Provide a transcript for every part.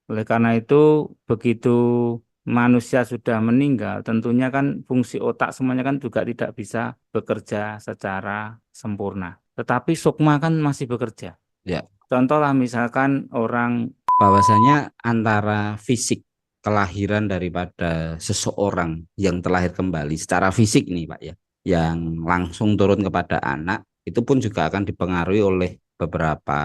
Oleh karena itu, begitu manusia sudah meninggal, tentunya kan fungsi otak semuanya kan juga tidak bisa bekerja secara sempurna. Tetapi sukma kan masih bekerja. Ya, Contohlah misalkan orang, bahwasanya antara fisik kelahiran daripada seseorang yang terlahir kembali secara fisik nih Pak ya, yang langsung turun kepada anak itu pun juga akan dipengaruhi oleh beberapa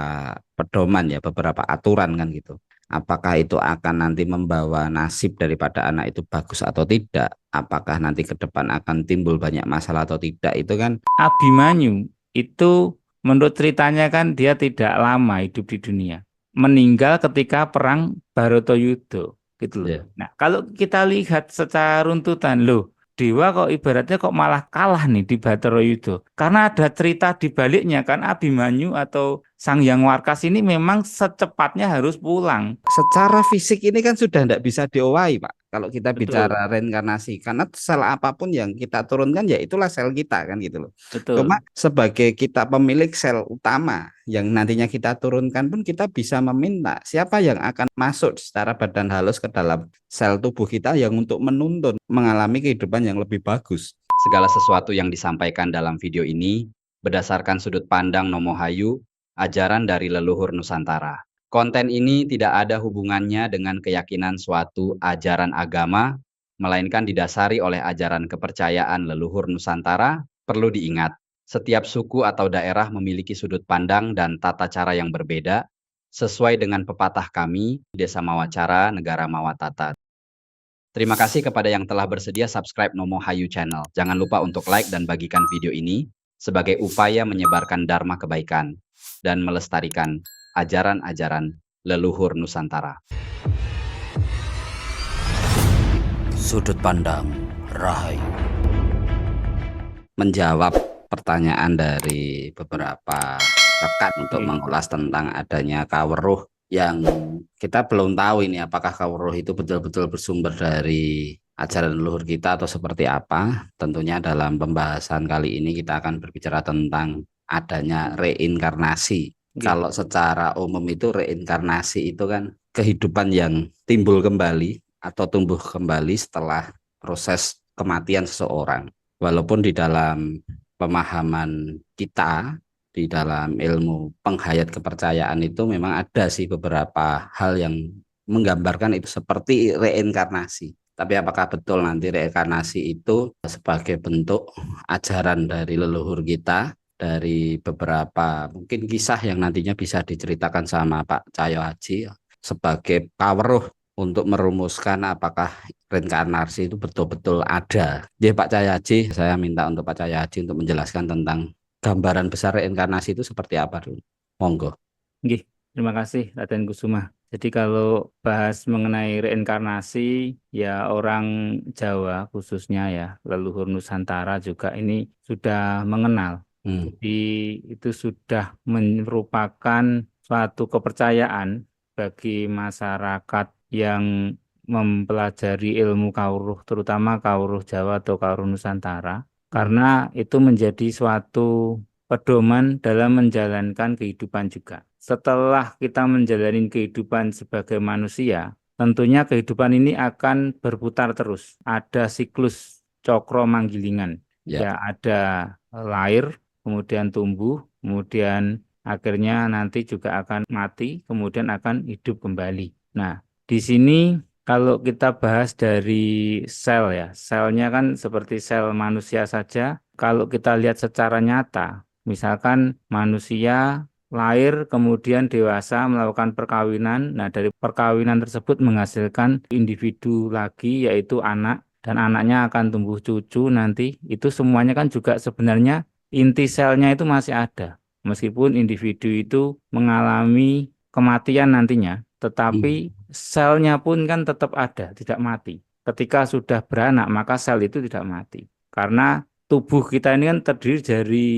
pedoman ya, beberapa aturan kan gitu. Apakah itu akan nanti membawa nasib daripada anak itu bagus atau tidak? Apakah nanti ke depan akan timbul banyak masalah atau tidak? Itu kan Abimanyu itu menurut ceritanya kan dia tidak lama hidup di dunia. Meninggal ketika perang Bharatayuddha gitu loh. ya. Nah, kalau kita lihat secara runtutan loh, Dewa kok ibaratnya kok malah kalah nih di Bharatayuddha. Karena ada cerita di baliknya kan Abimanyu atau Sang Hyang Warkas ini memang secepatnya harus pulang. Secara fisik ini kan sudah tidak bisa diowahi, Pak. Kalau kita Betul, bicara reinkarnasi, karena sel apapun yang kita turunkan ya itulah sel kita kan gitu loh. Cuma betul. sebagai kita pemilik sel utama yang nantinya kita turunkan pun kita bisa meminta siapa yang akan masuk secara badan halus ke dalam sel tubuh kita yang untuk menuntun mengalami kehidupan yang lebih bagus. Segala sesuatu yang disampaikan dalam video ini berdasarkan sudut pandang Nomohayu, ajaran dari leluhur Nusantara. Konten ini tidak ada hubungannya dengan keyakinan suatu ajaran agama, melainkan didasari oleh ajaran kepercayaan leluhur Nusantara. Perlu diingat, setiap suku atau daerah memiliki sudut pandang dan tata cara yang berbeda, sesuai dengan pepatah kami, Desa Mawacara, Negara Mawatata. Terima kasih kepada yang telah bersedia subscribe Nomo Hayu Channel. Jangan lupa untuk like dan bagikan video ini sebagai upaya menyebarkan dharma kebaikan dan melestarikan ajaran-ajaran leluhur Nusantara. Sudut pandang Rahayu menjawab pertanyaan dari beberapa rekan untuk Oke. mengulas tentang adanya kawruh yang kita belum tahu ini apakah kawruh itu betul-betul bersumber dari ajaran leluhur kita atau seperti apa. Tentunya dalam pembahasan kali ini kita akan berbicara tentang adanya reinkarnasi. Oke. Kalau secara umum itu reinkarnasi itu kan kehidupan yang timbul kembali atau tumbuh kembali setelah proses kematian seseorang. Walaupun di dalam pemahaman kita, di dalam ilmu penghayat kepercayaan itu memang ada sih beberapa hal yang menggambarkan itu seperti reinkarnasi. Tapi apakah betul nanti reinkarnasi itu sebagai bentuk ajaran dari leluhur kita, dari beberapa mungkin kisah yang nantinya bisa diceritakan sama Pak Cahyo Haji sebagai kawruh untuk merumuskan apakah reinkarnasi itu betul-betul ada. Jadi Pak Cahyaji, saya minta untuk Pak Cahyaji untuk menjelaskan tentang gambaran besar reinkarnasi itu seperti apa dulu. Monggo. Nggih, terima kasih Raden Kusuma. Jadi kalau bahas mengenai reinkarnasi, ya orang Jawa khususnya ya, leluhur Nusantara juga ini sudah mengenal. Hmm. Jadi itu sudah merupakan suatu kepercayaan bagi masyarakat yang mempelajari ilmu kawruh, terutama kawruh Jawa atau kawruh Nusantara, Hmm. karena itu menjadi suatu pedoman dalam menjalankan kehidupan juga. Setelah kita menjalani kehidupan sebagai manusia, tentunya kehidupan ini akan berputar terus. Ada siklus cokro manggilingan. Ya. Ya, ada lahir, kemudian tumbuh, kemudian akhirnya nanti juga akan mati, kemudian akan hidup kembali. Nah, di sini kalau kita bahas dari sel ya, selnya kan seperti sel manusia saja. Kalau kita lihat secara nyata, misalkan manusia lahir kemudian dewasa melakukan perkawinan. Nah, dari perkawinan tersebut menghasilkan individu lagi yaitu anak dan anaknya akan tumbuh cucu nanti. Itu semuanya kan juga sebenarnya inti selnya itu masih ada. Meskipun individu itu mengalami kematian nantinya, tetapi Hmm. selnya pun kan tetap ada, tidak mati. Ketika sudah beranak, maka sel itu tidak mati. Karena tubuh kita ini kan terdiri dari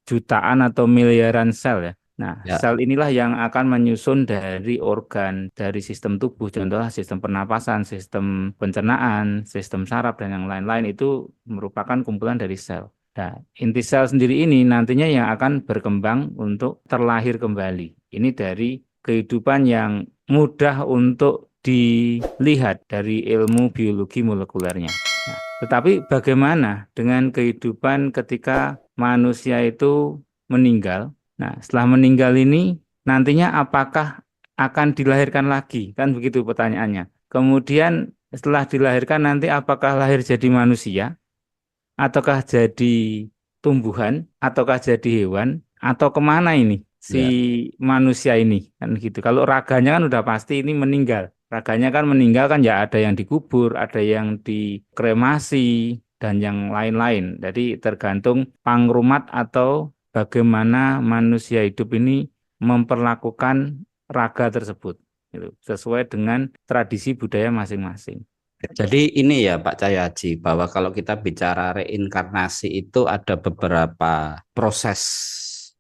jutaan atau miliaran sel ya. Nah, Ya. sel inilah yang akan menyusun dari organ, dari sistem tubuh, contohnya sistem pernapasan, sistem pencernaan, sistem saraf, dan yang lain-lain itu merupakan kumpulan dari sel. Nah, inti sel sendiri ini nantinya yang akan berkembang untuk terlahir kembali. Ini dari kehidupan yang mudah untuk dilihat dari ilmu biologi molekulernya. Nah, tetapi bagaimana dengan kehidupan ketika manusia itu meninggal? Nah, setelah meninggal ini nantinya apakah akan dilahirkan lagi? Kan begitu pertanyaannya. Kemudian setelah dilahirkan nanti apakah lahir jadi manusia, ataukah jadi tumbuhan, ataukah jadi hewan, atau kemana ini si Ya. manusia ini kan gitu. Kalau raganya kan udah pasti ini meninggal. Raganya kan meninggal kan ya ada yang dikubur, ada yang dikremasi dan yang lain-lain. Jadi tergantung pangrumat atau bagaimana manusia hidup ini memperlakukan raga tersebut gitu, sesuai dengan tradisi budaya masing-masing. Jadi ini ya Pak Cahyadi, bahwa kalau kita bicara reinkarnasi itu ada beberapa proses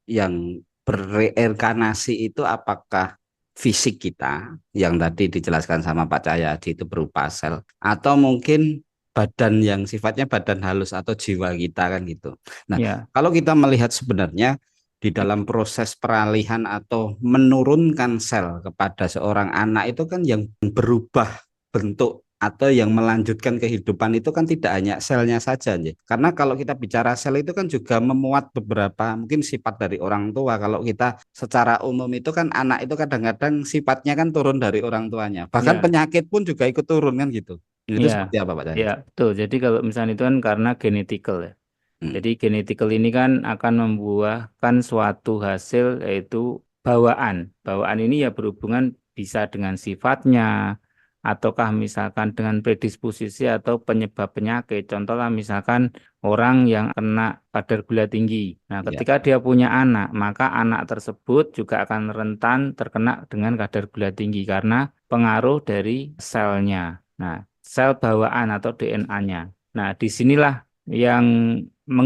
yang berreinkarnasi itu, apakah fisik kita yang tadi dijelaskan sama Pak Cahyadi itu berupa sel, atau mungkin badan yang sifatnya badan halus atau jiwa kita kan gitu. Nah, Ya, kalau kita melihat sebenarnya di dalam proses peralihan atau menurunkan sel kepada seorang anak itu kan yang berubah bentuk atau yang melanjutkan kehidupan itu kan tidak hanya selnya saja ya. Karena kalau kita bicara sel itu kan juga memuat beberapa mungkin sifat dari orang tua. Kalau kita secara umum itu kan anak itu kadang-kadang sifatnya kan turun dari orang tuanya. Bahkan ya. penyakit pun juga ikut turun kan gitu. Itu Iya, seperti apa Pak Cahyo? iya, betul. Jadi kalau misalnya itu kan karena genetical ya. Hmm. Jadi genetical ini kan akan membuahkan suatu hasil yaitu bawaan. Bawaan ini ya berhubungan bisa dengan sifatnya, ataukah misalkan dengan predisposisi atau penyebab penyakit. Contohnya misalkan orang yang kena kadar gula tinggi. Nah, Ya. ketika dia punya anak, maka anak tersebut juga akan rentan terkena dengan kadar gula tinggi karena pengaruh dari selnya. Nah, sel bawaan atau DNA-nya. Nah, disinilah yang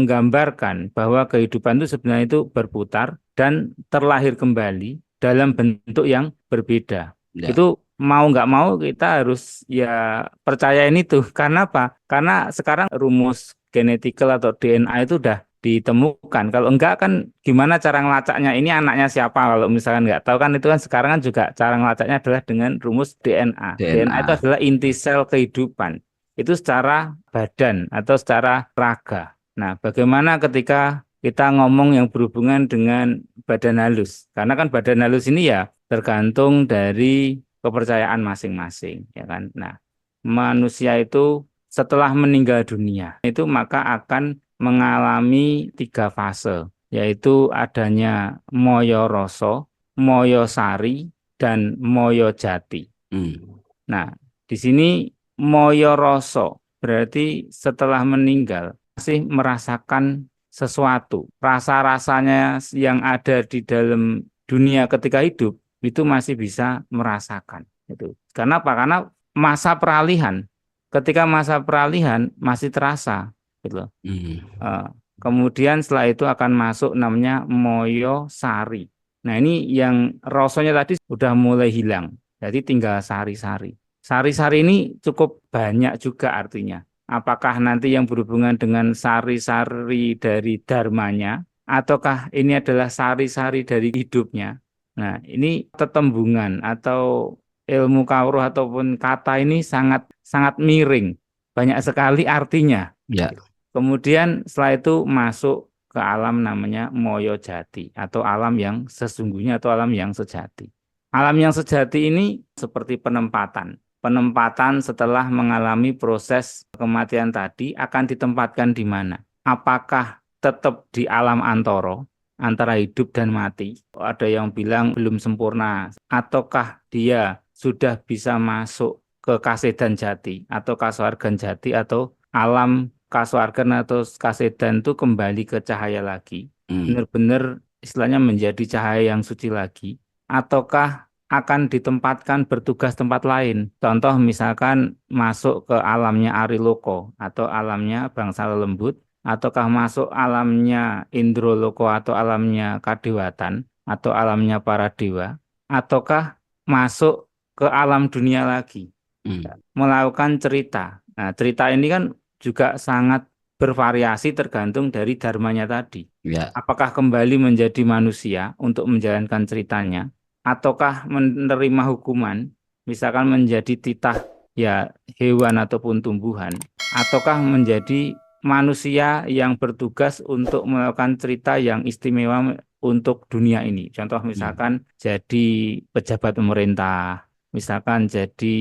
menggambarkan bahwa kehidupan itu sebenarnya itu berputar dan terlahir kembali dalam bentuk yang berbeda. Ya. Itu mau nggak mau kita harus ya percayain itu. Karena apa? Karena sekarang rumus genetikal atau DNA itu udah ditemukan. Kalau enggak kan gimana cara ngelacaknya ini anaknya siapa? Kalau misalkan nggak tahu kan itu kan sekarang kan juga cara ngelacaknya adalah dengan rumus DNA. DNA itu DNA. adalah inti sel kehidupan. Itu secara badan atau secara raga. Nah, bagaimana ketika kita ngomong yang berhubungan dengan badan halus? Karena kan badan halus ini ya tergantung dari kepercayaan masing-masing, ya kan? Nah, manusia itu setelah meninggal dunia itu maka akan mengalami 3 fase, yaitu adanya moyo roso, moyo sari, dan moyo jati. Hmm. Nah, di sini moyo roso berarti setelah meninggal masih merasakan sesuatu. Rasa-rasanya yang ada di dalam dunia ketika hidup itu masih bisa merasakan. Itu. Karena apa? Karena masa peralihan. Ketika masa peralihan masih terasa, gitu loh. Hmm. Eh, Kemudian setelah itu akan masuk namanya moyo sari. Nah, ini yang rasanya tadi sudah mulai hilang. Jadi tinggal sari-sari. Sari-sari ini cukup banyak juga artinya. Apakah nanti yang berhubungan dengan sari-sari dari dharmanya, ataukah ini adalah sari-sari dari hidupnya? Nah, ini tetembungan atau ilmu kawruh ataupun kata ini sangat sangat miring. Banyak sekali artinya. Ya. Kemudian setelah itu masuk ke alam namanya Moyo Jati atau alam yang sesungguhnya atau alam yang sejati. Alam yang sejati ini seperti penempatan. Penempatan setelah mengalami proses kematian tadi akan ditempatkan di mana? Apakah tetap di alam antoro antara hidup dan mati? Ada yang bilang belum sempurna. Ataukah dia sudah bisa masuk ke kasedan jati atau kasuargan jati atau alam kasuargan atau kasedan itu kembali ke cahaya lagi, Hmm. benar-benar istilahnya menjadi cahaya yang suci lagi, ataukah akan ditempatkan bertugas tempat lain. Contoh misalkan masuk ke alamnya Ariloko atau alamnya bangsa lembut, ataukah masuk alamnya Indroloko atau alamnya Kadewatan atau alamnya para dewa, ataukah masuk ke alam dunia lagi Hmm. melakukan cerita. Nah, cerita ini kan juga sangat bervariasi tergantung dari dharmanya tadi. Ya. Apakah kembali menjadi manusia untuk menjalankan ceritanya, ataukah menerima hukuman, misalkan menjadi titah ya hewan ataupun tumbuhan, ataukah menjadi manusia yang bertugas untuk melakukan cerita yang istimewa untuk dunia ini. Contoh Hmm. misalkan jadi pejabat pemerintah, misalkan jadi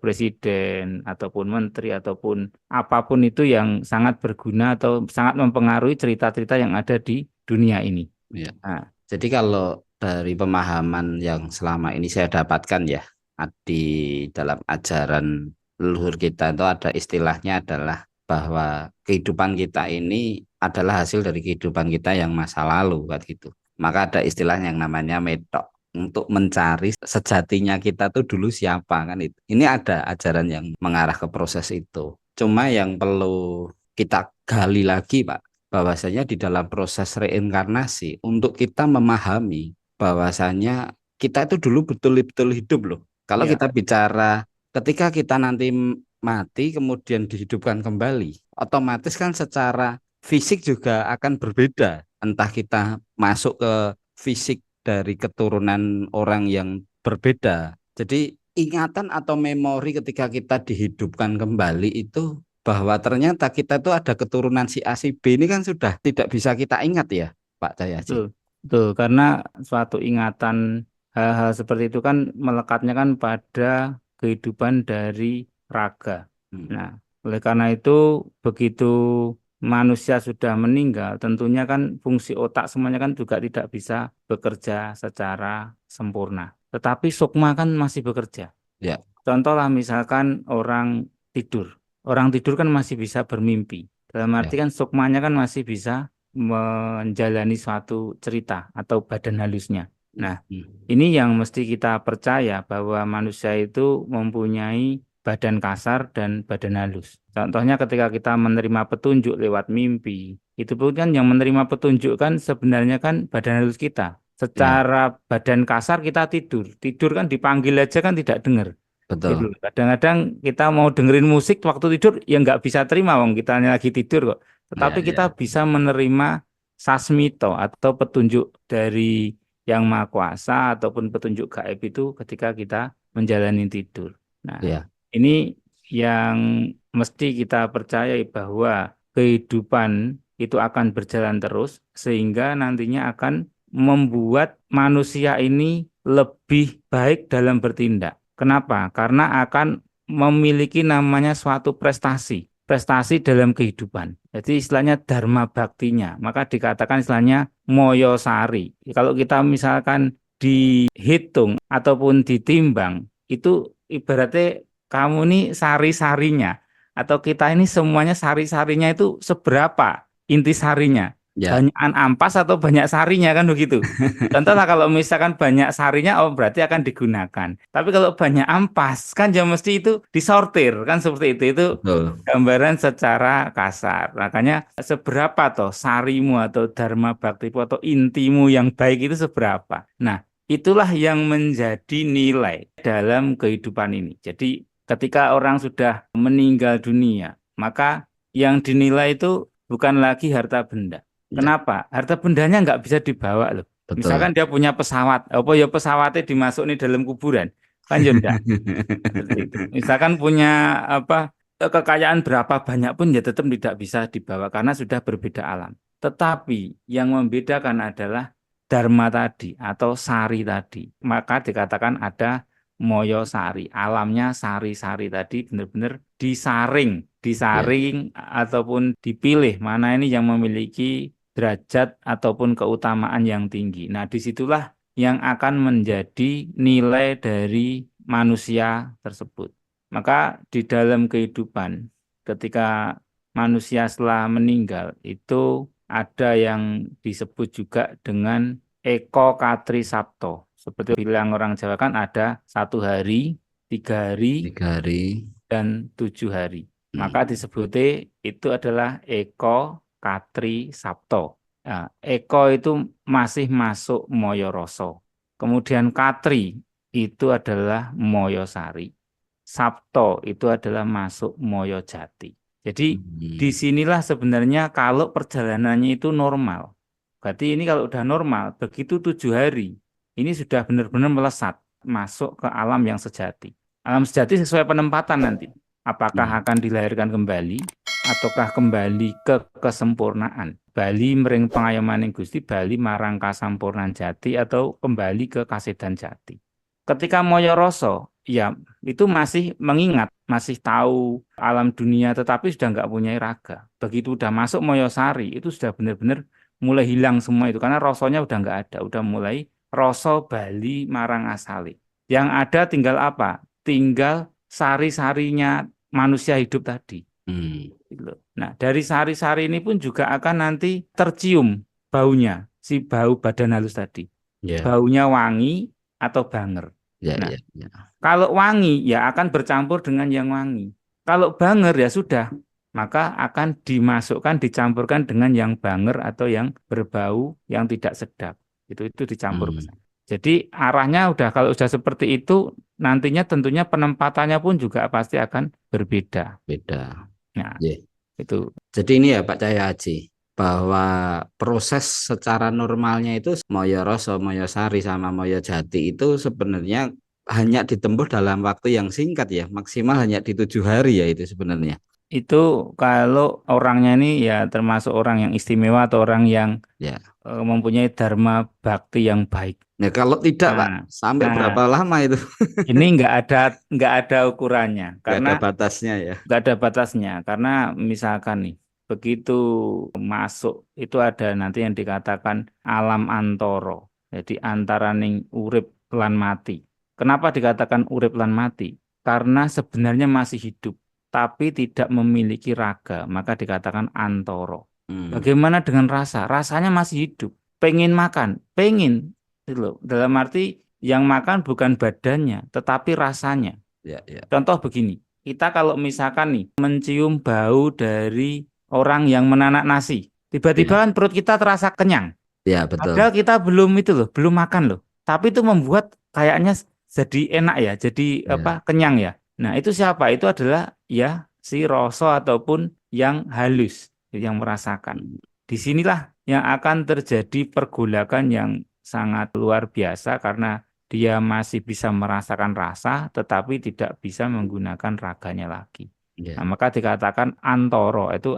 presiden ataupun menteri ataupun apapun itu yang sangat berguna atau sangat mempengaruhi cerita-cerita yang ada di dunia ini. Ya. Nah, Jadi kalau dari pemahaman yang selama ini saya dapatkan ya, di dalam ajaran leluhur kita itu ada istilahnya adalah bahwa kehidupan kita ini adalah hasil dari kehidupan kita yang masa lalu kan gitu. Maka ada istilah yang namanya metok untuk mencari sejatinya kita tuh dulu siapa kan itu. Ini ada ajaran yang mengarah ke proses itu. Cuma yang perlu kita gali lagi, Pak, bahwasanya di dalam proses reinkarnasi untuk kita memahami bahwasanya kita itu dulu betul-betul hidup loh. Kalau ya, kita bicara ketika kita nanti mati kemudian dihidupkan kembali, otomatis kan secara fisik juga akan berbeda. Entah kita masuk ke fisik dari keturunan orang yang berbeda. Jadi ingatan atau memori ketika kita dihidupkan kembali itu bahwa ternyata kita tuh ada keturunan si A si B ini kan sudah tidak bisa kita ingat ya Pak betul. Jayadi. Betul, karena suatu ingatan hal-hal seperti itu kan melekatnya kan pada kehidupan dari raga. Hmm, Nah, oleh karena itu begitu manusia sudah meninggal, tentunya kan fungsi otak semuanya kan juga tidak bisa bekerja secara sempurna. Tetapi sukma kan masih bekerja. ya, Contohlah misalkan orang tidur. Orang tidur kan masih bisa bermimpi. Dalam arti ya, kan sukmanya kan masih bisa menjalani suatu cerita atau badan halusnya. Nah, hmm, ini yang mesti kita percaya bahwa manusia itu mempunyai badan kasar dan badan halus. Contohnya ketika kita menerima petunjuk lewat mimpi, itu pun kan yang menerima petunjuk kan sebenarnya kan badan halus kita. ya, Secara badan kasar kita tidur. Tidur kan dipanggil aja kan tidak dengar. Gitu betul, loh. Kadang-kadang kita mau dengerin musik waktu tidur ya nggak bisa terima wong kita lagi tidur kok. ya, Tetapi kita ya, bisa menerima sasmito atau petunjuk dari Yang Maha Kuasa ataupun petunjuk gaib itu ketika kita menjalani tidur. Nah, ya, ini yang mesti kita percayai bahwa kehidupan itu akan berjalan terus sehingga nantinya akan membuat manusia ini lebih baik dalam bertindak. Kenapa? Karena akan memiliki namanya suatu prestasi, prestasi dalam kehidupan. Jadi istilahnya dharma baktinya, maka dikatakan istilahnya moyosari. Kalau kita misalkan dihitung ataupun ditimbang, itu ibaratnya kamu nih sari-sarinya, atau kita ini semuanya sari-sarinya itu seberapa inti sarinya. ya, Banyakan ampas atau banyak sarinya kan begitu. Contohnya kalau misalkan banyak sarinya, oh berarti akan digunakan. Tapi kalau banyak ampas, kan ya mesti itu disortir, kan seperti itu. Itu betul, gambaran secara kasar. Makanya seberapa toh sarimu atau dharma baktimu atau intimu yang baik itu seberapa. Nah, itulah yang menjadi nilai dalam kehidupan ini. Jadi ketika orang sudah meninggal dunia, maka yang dinilai itu bukan lagi harta benda. ya, Kenapa? Harta bendanya nggak bisa dibawa loh. betul. Misalkan dia punya pesawat, apa ya pesawatnya dimasuk nih dalam kuburan, kan ya enggak. Seperti itu. Misalkan punya apa kekayaan berapa banyak pun ya tetap tidak bisa dibawa karena sudah berbeda alam. Tetapi yang membedakan adalah dharma tadi atau sari tadi. Maka dikatakan ada moyo sari. Alamnya sari-sari tadi benar-benar disaring, Ya, disaring ataupun dipilih mana ini yang memiliki derajat ataupun keutamaan yang tinggi. Nah, disitulah yang akan menjadi nilai dari manusia tersebut. Maka di dalam kehidupan, ketika manusia setelah meninggal, itu ada yang disebut juga dengan Eko Katri Sabto. Seperti bilang orang Jawa kan ada 1 hari, 3 hari, 3 hari. dan 7 hari. Maka Hmm, disebutnya itu adalah Eko Katri Sabto. Nah, Eko itu masih masuk Moyoroso. Kemudian Katri itu adalah Moyosari. Sabto itu adalah masuk Moyojati. Jadi hmm, disinilah sebenarnya kalau perjalanannya itu normal. Berarti ini kalau udah normal, begitu 7 hari, ini sudah benar-benar melesat masuk ke alam yang sejati. Alam sejati sesuai penempatan nanti. Hmm. Apakah akan dilahirkan kembali ataukah kembali ke kesempurnaan? Bali mering pengayamaning Gusti, Bali marang kasampurnan jati atau kembali ke kasedan jati. Ketika Moyo Roso, ya itu masih mengingat, masih tahu alam dunia tetapi sudah nggak punya raga. Begitu udah masuk Moyosari itu sudah benar-benar mulai hilang semua itu karena rosonya udah nggak ada, udah mulai roso Bali marang asali. Yang ada tinggal apa? Tinggal sari-sarinya manusia hidup tadi. Hmm. Gitu loh. Nah, dari sari-sari ini pun juga akan nanti tercium baunya, si bau badan halus tadi. Ya, Baunya wangi atau banger. ya, Nah, ya, ya. kalau wangi ya akan bercampur dengan yang wangi. Kalau banger ya sudah, maka akan dimasukkan, dicampurkan dengan yang banger atau yang berbau yang tidak sedap. Itu dicampur ke Hmm. sana. Jadi arahnya udah kalau sudah seperti itu nantinya tentunya penempatannya pun juga pasti akan berbeda. Beda. Nah, Ya. itu Jadi ini ya Pak Cahya Haji, bahwa proses secara normalnya itu Moyo Roso, Moyo Sari sama Moyo Jati itu sebenarnya hanya ditempuh dalam waktu yang singkat ya, maksimal hanya di 7 hari ya itu sebenarnya. itu kalau orangnya ini ya termasuk orang yang istimewa atau orang yang Ya. mempunyai dharma bakti yang baik. Ya kalau tidak Pak, Nah, sampai nah berapa lama itu? ini nggak ada ukurannya Nggak karena ada batasnya ya. nggak ada batasnya karena misalkan nih begitu masuk itu ada nanti yang dikatakan alam antoro. Jadi antaraning urip lan mati. Kenapa dikatakan urip lan mati? Karena sebenarnya masih hidup tapi tidak memiliki raga, maka dikatakan antoro. Hmm. Bagaimana dengan rasa? Rasanya masih hidup. Pengen makan, pengen. Gitu loh. Dalam arti yang makan bukan badannya, tetapi rasanya. Ya, ya, Contoh begini, kita kalau misalkan nih mencium bau dari orang yang menanak nasi, tiba-tiba ya, kan perut kita terasa kenyang. ya betul. Padahal kita belum itu loh, belum makan loh. Tapi itu membuat kayaknya jadi enak ya, jadi apa Ya. kenyang ya. Nah itu siapa? Itu adalah ya si rasa ataupun yang halus, yang merasakan. Hmm. Disinilah yang akan terjadi pergolakan yang sangat luar biasa karena dia masih bisa merasakan rasa, tetapi tidak bisa menggunakan raganya lagi. Nah, Ya. maka dikatakan antoro itu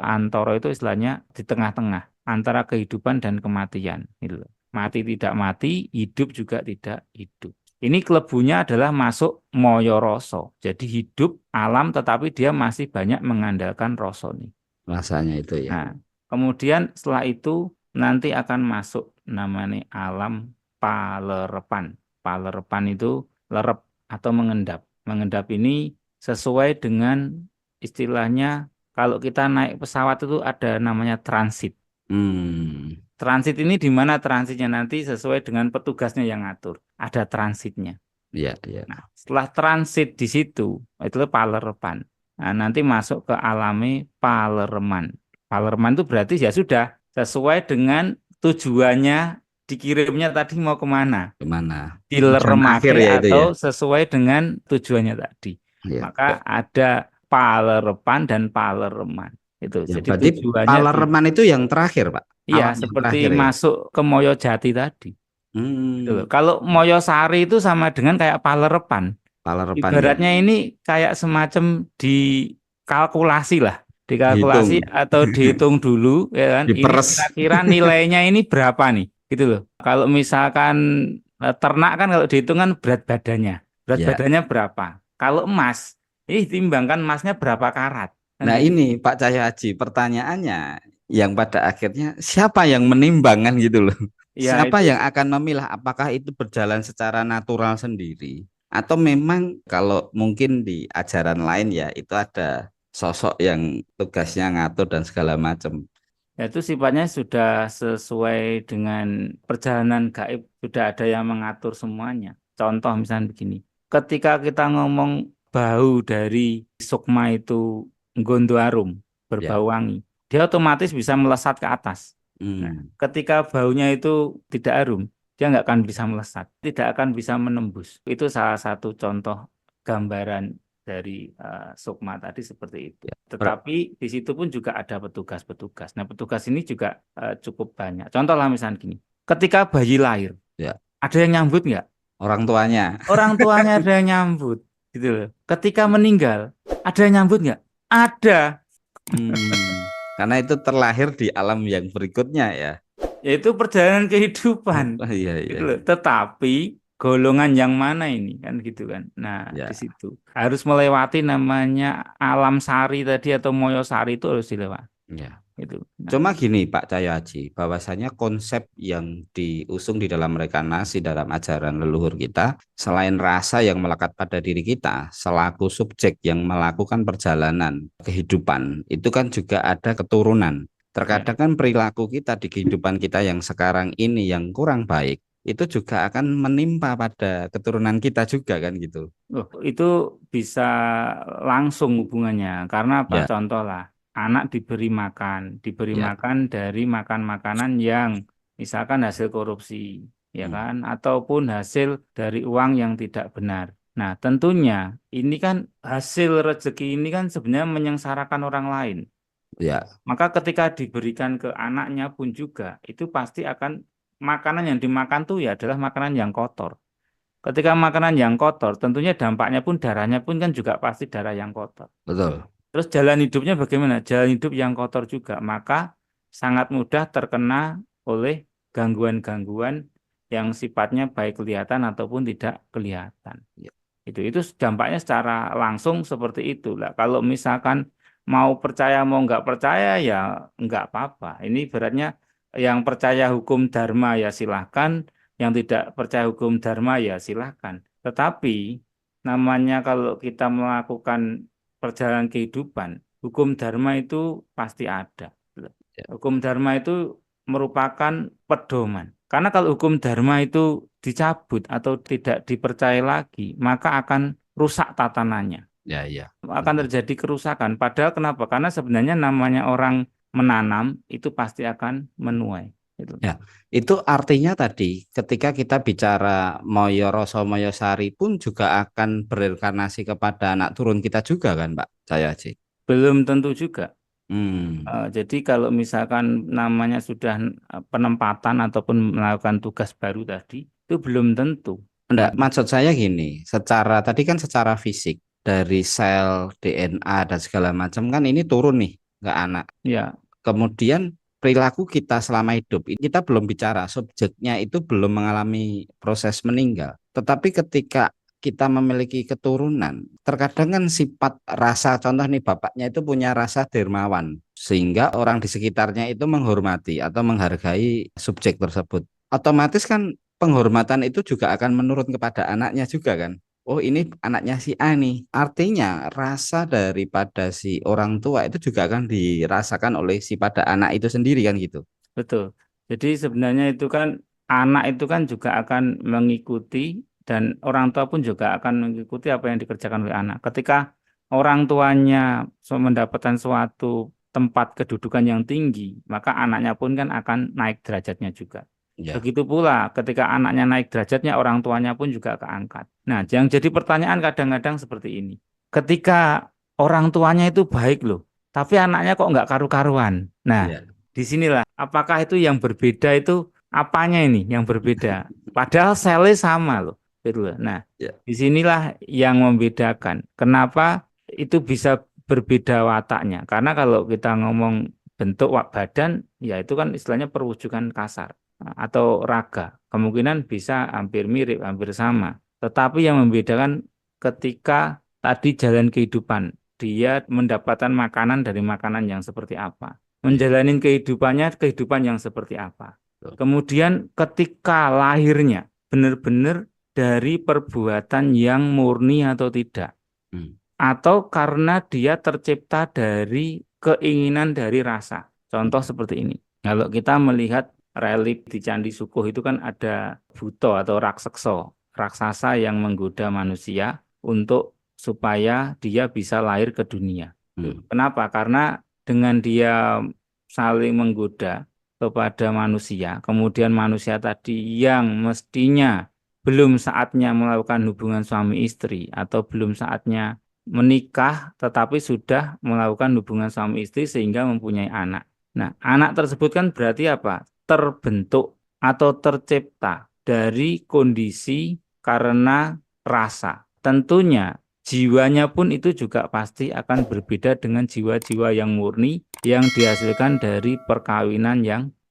istilahnya di tengah-tengah antara kehidupan dan kematian. Gitu loh. Mati tidak mati, hidup juga tidak hidup. Ini kelebunya adalah masuk moyo roso. Jadi hidup alam tetapi dia masih banyak mengandalkan roso nih. Rasanya itu ya. Nah, kemudian setelah itu nanti akan masuk namanya alam palerepan. Palerepan itu lerep atau mengendap. Mengendap ini sesuai dengan istilahnya kalau kita naik pesawat itu ada namanya transit. Hmm. Transit ini di mana transitnya nanti sesuai dengan petugasnya yang ngatur. Ada transitnya. Ya, ya. Nah, setelah transit di situ, itu palerepan. Nah, nanti masuk ke alami palereman. Palereman itu berarti ya sudah sesuai dengan tujuannya dikirimnya tadi mau kemana. Kemana? Tujuan akhir Dileremake ya itu ya. atau sesuai dengan tujuannya tadi. Ya. Maka ada palerepan dan palereman. Itu. Ya, Jadi berarti tujuannya di Palereman itu yang terakhir, Pak. iya Alam yang seperti terakhir ya. masuk ke Moyojati tadi. Gitu loh. Hmm, Kalau Moyosari itu sama dengan kayak palerepan. Palerepan ya. Ibaratnya ini kayak semacam dikalkulasi lah, dikalkulasi Dihitung, atau dihitung dulu, ya kan? Ini diperes. kira-kira nilainya ini berapa nih, gitu loh. Kalau misalkan ternak kan kalau dihitung kan berat Ya. badannya berapa? Kalau emas, ini timbangkan emasnya berapa karat, kan Nah gitu. ini Pak Cahyo Haji, pertanyaannya yang pada akhirnya siapa yang menimbangkan gitu loh? Ya Siapa itu yang akan memilah apakah itu berjalan secara natural sendiri atau memang kalau mungkin di ajaran lain ya itu ada sosok yang tugasnya ngatur dan segala macam. Ya, itu sifatnya sudah sesuai dengan perjalanan gaib, sudah ada yang mengatur semuanya. Contoh misalnya begini, ketika kita ngomong bau dari sukma itu nggondo arum, Ya. berbau wangi, dia otomatis bisa melesat ke atas. Nah, Hmm. ketika baunya itu tidak harum, dia nggak akan bisa melesat, tidak akan bisa menembus. Itu salah satu contoh gambaran dari Sukma tadi seperti itu. Ya. Tetapi di situ pun juga ada petugas-petugas. Nah, petugas ini juga cukup banyak. Contoh lah misalnya gini, ketika bayi lahir, Ya. ada yang nyambut nggak? Orang tuanya. Orang tuanya ada yang nyambut, gitu loh. Ketika meninggal, ada yang nyambut nggak? Ada, Karena itu terlahir di alam yang berikutnya ya. yaitu perjalanan kehidupan, Oh, iya iya gitu loh. iya. Tetapi golongan yang mana ini kan gitu kan. Nah, di Ya. situ harus melewati namanya alam sari tadi atau moyo sari itu harus dilewati. Ya. Itu. Nah, Cuma gini Pak Cahyohaji, bahwasanya konsep yang diusung di dalam rekanasi dalam ajaran leluhur kita, selain rasa yang melekat pada diri kita, selaku subjek yang melakukan perjalanan kehidupan, itu kan juga ada keturunan. ya. Terkadang kan perilaku kita di kehidupan kita yang sekarang ini yang kurang baik, itu juga akan menimpa pada keturunan kita juga kan gitu. Loh, itu bisa langsung hubungannya. Karena apa? Ya, Contoh lah, anak diberi ya. makan dari makan makanan yang misalkan hasil korupsi, ya Hmm. kan? Ataupun hasil dari uang yang tidak benar. Nah, tentunya ini kan hasil rezeki ini kan sebenarnya menyengsarakan orang lain. Ya, Maka ketika diberikan ke anaknya pun juga, itu pasti akan makanan yang dimakan tuh ya adalah makanan yang kotor. Ketika makanan yang kotor, tentunya dampaknya pun darahnya pun kan juga pasti darah yang kotor. betul. Terus jalan hidupnya bagaimana? Jalan hidup yang kotor juga, maka sangat mudah terkena oleh gangguan-gangguan yang sifatnya baik kelihatan ataupun tidak kelihatan. Ya, Itu dampaknya secara langsung seperti itu lah. Kalau misalkan mau percaya mau nggak percaya ya nggak apa-apa. Ini beratnya yang percaya hukum dharma ya silahkan, yang tidak percaya hukum dharma ya silahkan. Tetapi namanya kalau kita melakukan perjalanan kehidupan, hukum dharma itu pasti ada. ya, Hukum dharma itu merupakan pedoman. Karena kalau hukum dharma itu dicabut atau tidak dipercaya lagi, maka akan rusak tatanannya. ya, ya. Akan Betul. terjadi kerusakan. Padahal kenapa? Karena sebenarnya namanya orang menanam itu pasti akan menuai. Itu. Ya, itu artinya tadi ketika kita bicara Moyo Roso Moyo Sari pun juga akan berinkarnasi kepada anak turun kita juga kan, Pak Saya sih. Belum tentu juga. Hmm. Jadi kalau misalkan namanya sudah penempatan ataupun melakukan tugas baru tadi, itu belum tentu. Enggak, Nah, maksud saya gini, secara tadi kan secara fisik dari sel DNA dan segala macam kan ini turun nih ke anak. ya, Kemudian perilaku kita selama hidup, kita belum bicara subjeknya itu belum mengalami proses meninggal. Tetapi ketika kita memiliki keturunan, terkadang kan sifat rasa, contoh nih bapaknya itu punya rasa dermawan, sehingga orang di sekitarnya itu menghormati atau menghargai subjek tersebut. Otomatis kan penghormatan itu juga akan menurun kepada anaknya juga kan. Oh ini anaknya si A nih. Artinya rasa daripada si orang tua itu juga akan dirasakan oleh si pada anak itu sendiri kan gitu. betul. Jadi sebenarnya itu kan anak itu kan juga akan mengikuti dan orang tua pun juga akan mengikuti apa yang dikerjakan oleh anak. Ketika orang tuanya mendapatkan suatu tempat kedudukan yang tinggi, maka anaknya pun kan akan naik derajatnya juga. Ya, Begitu pula ketika anaknya naik derajatnya, orang tuanya pun juga keangkat. Nah, yang jadi pertanyaan kadang-kadang seperti ini. Ketika orang tuanya itu baik loh, tapi anaknya kok nggak karu-karuan. Nah, ya, disinilah apakah itu yang berbeda itu apanya ini yang berbeda? Padahal selnya sama loh, gitu loh. Nah, ya, disinilah yang membedakan. Kenapa itu bisa berbeda wataknya? Karena kalau kita ngomong bentuk badan, ya itu kan istilahnya perwujudan kasar atau raga. Kemungkinan bisa hampir mirip, hampir sama. Tetapi yang membedakan ketika tadi jalan kehidupan, dia mendapatkan makanan dari makanan yang seperti apa, ya, menjalani kehidupan yang seperti apa. betul. Kemudian ketika lahirnya benar-benar dari perbuatan yang murni atau tidak, Hmm, atau karena dia tercipta dari keinginan dari rasa. Contoh hmm, seperti ini. Kalau kita melihat relief di Candi Sukuh itu kan ada Buto atau raksasa, raksasa yang menggoda manusia untuk supaya dia bisa lahir ke dunia. hmm. Kenapa? Karena dengan dia saling menggoda kepada manusia, kemudian manusia tadi yang mestinya belum saatnya melakukan hubungan suami istri atau belum saatnya menikah tetapi sudah melakukan hubungan suami istri sehingga mempunyai anak. Nah, anak tersebut kan berarti apa? Terbentuk atau tercipta dari kondisi karena rasa. Tentunya jiwanya pun itu juga pasti akan berbeda dengan jiwa-jiwa yang murni yang dihasilkan dari perkawinan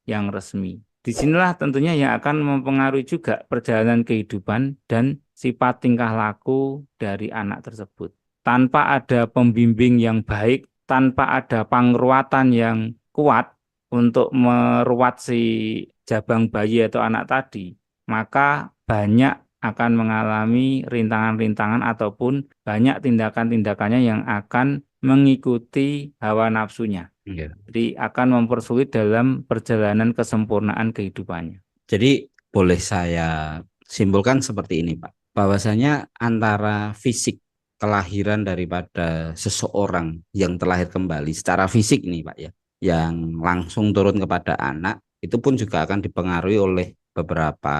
yang resmi. Disinilah tentunya yang akan mempengaruhi juga perjalanan kehidupan dan sifat tingkah laku dari anak tersebut. Tanpa ada pembimbing yang baik, tanpa ada penguatan yang kuat untuk meruat si jabang bayi atau anak tadi, maka banyak akan mengalami rintangan-rintangan ataupun banyak tindakan-tindakannya yang akan mengikuti hawa nafsunya. Iya. Jadi akan mempersulit dalam perjalanan kesempurnaan kehidupannya. Jadi boleh saya simpulkan seperti ini, Pak. Bahwasanya antara fisik kelahiran daripada seseorang yang terlahir kembali secara fisik nih, Pak ya, yang langsung turun kepada anak itu pun juga akan dipengaruhi oleh beberapa